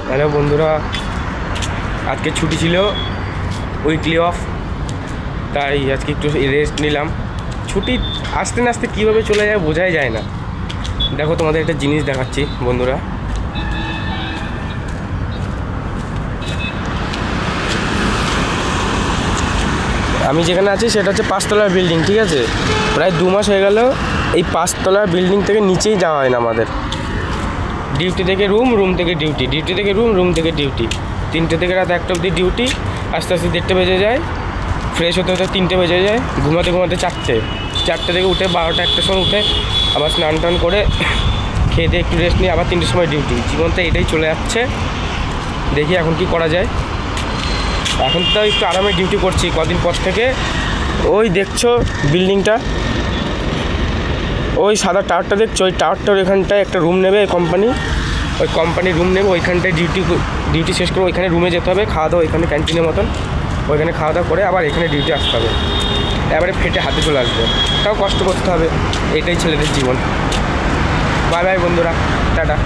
Hello বন্ধুরা, আজকে ছুটি ছিল, উইকলি অফ, তাই আজকে একটু রেস্ট নিলাম। ছুটি আসতে না আসতে কীভাবে চলে যায় বোঝাই যায় না। দেখো তোমাদের একটা জিনিস দেখাচ্ছি বন্ধুরা। আমি যেখানে আছি সেটা হচ্ছে 5তলার বিল্ডিং, ঠিক আছে? প্রায় 2 মাস হয়ে গেল এই 5তলার বিল্ডিং থেকে নিচেই যাওয়া হয় না আমাদের। ডিউটি থেকে রুম, রুম থেকে ডিউটি, ডিউটি থেকে রুম, রুম থেকে ডিউটি। 3টে থেকে রাত 1টা অবধি ডিউটি, আস্তে আস্তে 1:30 বেজে যায়, ফ্রেশ হতে হতে 3টে বেজে যায়, ঘুমাতে ঘুমাতে 4টে থেকে উঠে 12টা 1টার সময় উঠে আবার স্নান টান করে খেয়ে দিয়ে একটু রেস্ট নিয়ে আবার 3টের সময় ডিউটি। জীবনটা এটাই চলে যাচ্ছে। দেখি এখন কি করা যায়। এখন তো একটু আরামে ডিউটি করছি কদিন পর থেকে। ওই দেখছো বিল্ডিংটা, ওই সাদা টাওয়ারটা দেখছো, ওই টাওয়ারটার ওইখানটায় একটা রুম নেবে কোম্পানি, ওই কোম্পানির রুম নেবে, ওইখানটায় ডিউটি শেষ করে ওইখানে রুমে যেতে হবে, খাওয়া দাওয়া ওইখানে ক্যান্টিনের মতন, ওইখানে খাওয়া দাওয়া করে আবার এখানে ডিউটি আসতে হবে। এবারে ফেটে হাতে চলে আসবে, তাও কষ্ট করতে হবে। এটাই ছেলেদের জীবন। বাই বাই বন্ধুরা, টাটা।